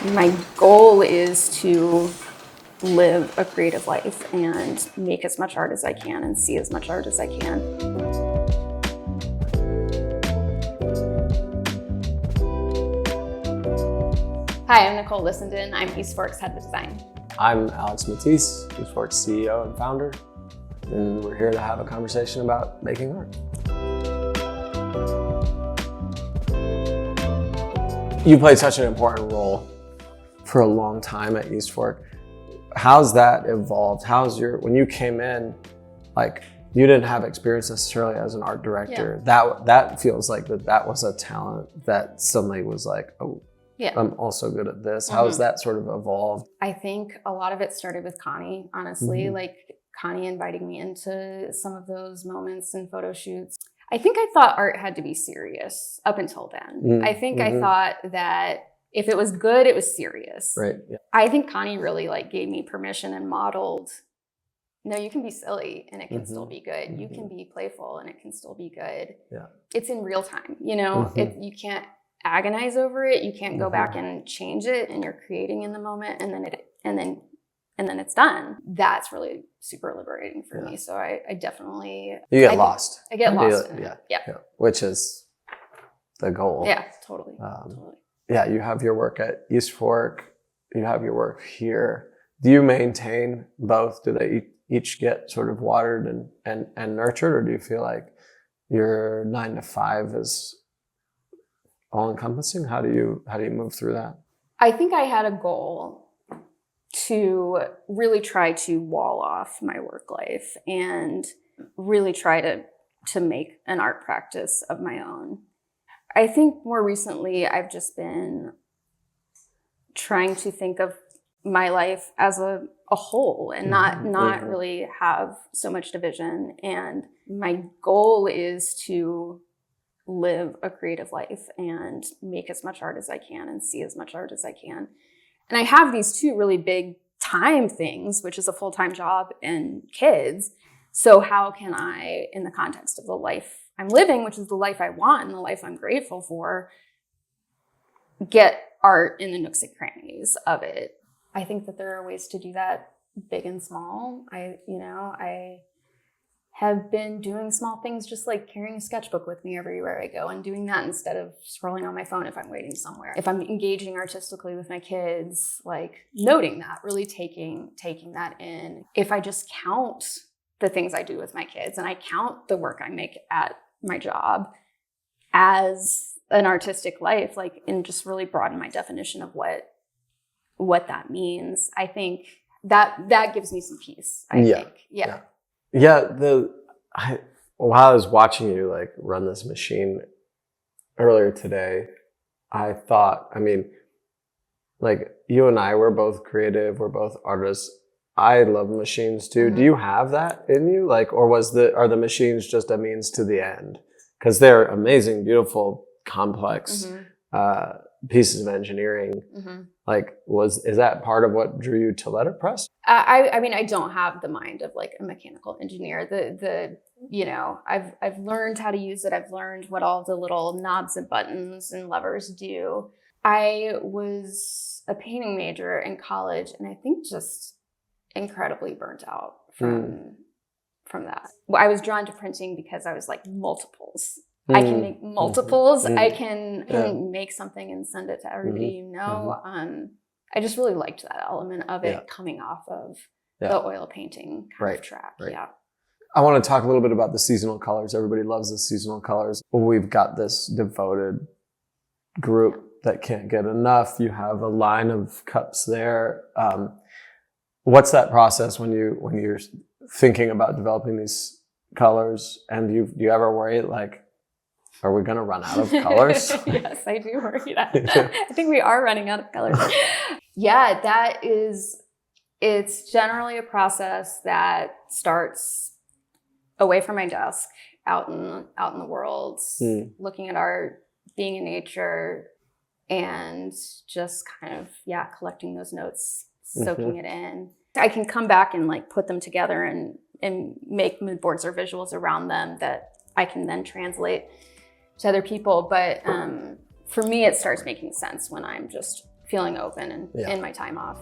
My goal is to live a creative life and make as much art as I can and see as much art as I can. Hi, I'm Nicole Lissenden. I'm East Fork's head of design. I'm Alex Matisse, East Fork's CEO and founder, and we're here to have a conversation about making art. You played such an important role for a long time at East Fork. How's that evolved? When you came in, like, you didn't have experience necessarily as an art director. Yeah. That feels like that was a talent that suddenly was like, oh, yeah, I'm also good at this. How's that sort of evolved? I think a lot of it started with Connie, honestly. Like Connie inviting me into some of those moments and photo shoots. I think I thought art had to be serious up until then. I think I thought that if it was good, it was serious. Right. Yeah. I think Connie really gave me permission and modeled, no, you can be silly and it can still be good. You can be playful and it can still be good. Yeah. It's in real time, you know, you can't agonize over it. You can't go back and change it, and you're creating in the moment, and then it's done. That's really super liberating for me. So I definitely lost. I get lost. Yeah. Which is the goal. Yeah, totally. Totally. Yeah, you have your work at East Fork. You have your work here. Do you maintain both? Do they each get sort of watered and nurtured, or do you feel like your 9 to 5 is all encompassing? How do you move through that? I think I had a goal to really try to wall off my work life and really try to make an art practice of my own. I think more recently I've just been trying to think of my life as a whole and not really have so much division. And my goal is to live a creative life and make as much art as I can and see as much art as I can. And I have these two really big time things, which is a full-time job and kids. So how can I, in the context of the life I'm living, which is the life I want and the life I'm grateful for, get art in the nooks and crannies of it? I think that there are ways to do that, big and small. I have been doing small things, just like carrying a sketchbook with me everywhere I go and doing that instead of scrolling on my phone if I'm waiting somewhere. If I'm engaging artistically with my kids, like noting that, really taking that in. If I just count the things I do with my kids and I count the work I make at my job as an artistic life, and just really broaden my definition of what that means, I think that gives me some peace. I think. Yeah. While I was watching you run this machine earlier today, I thought, you and I, we're both creative, we're both artists. I love machines too. Do you have that in you? Or are the machines just a means to the end? Because they're amazing, beautiful, complex pieces of engineering. Is that part of what drew you to letterpress? I don't have the mind of a mechanical engineer. I've learned how to use it. I've learned what all the little knobs and buttons and levers do. I was a painting major in college, and I think just incredibly burnt out from that. Well, I was drawn to printing because I was multiples. I can make multiples. I can make something and send it to everybody I just really liked that element of it coming off of the oil painting kind of track. Right. Yeah. I want to talk a little bit about the seasonal colors. Everybody loves the seasonal colors. We've got this devoted group that can't get enough. You have a line of cups there. What's that process when you're thinking about developing these colors? And do you ever worry are we going to run out of colors? Yes, I do worry that. I think we are running out of colors. It's generally a process that starts away from my desk, out in the world, looking at art, being in nature, and just kind of, collecting those notes, soaking it in. I can come back and put them together and make mood boards or visuals around them that I can then translate to other people. But for me, it starts making sense when I'm just feeling open and Yeah. in my time off.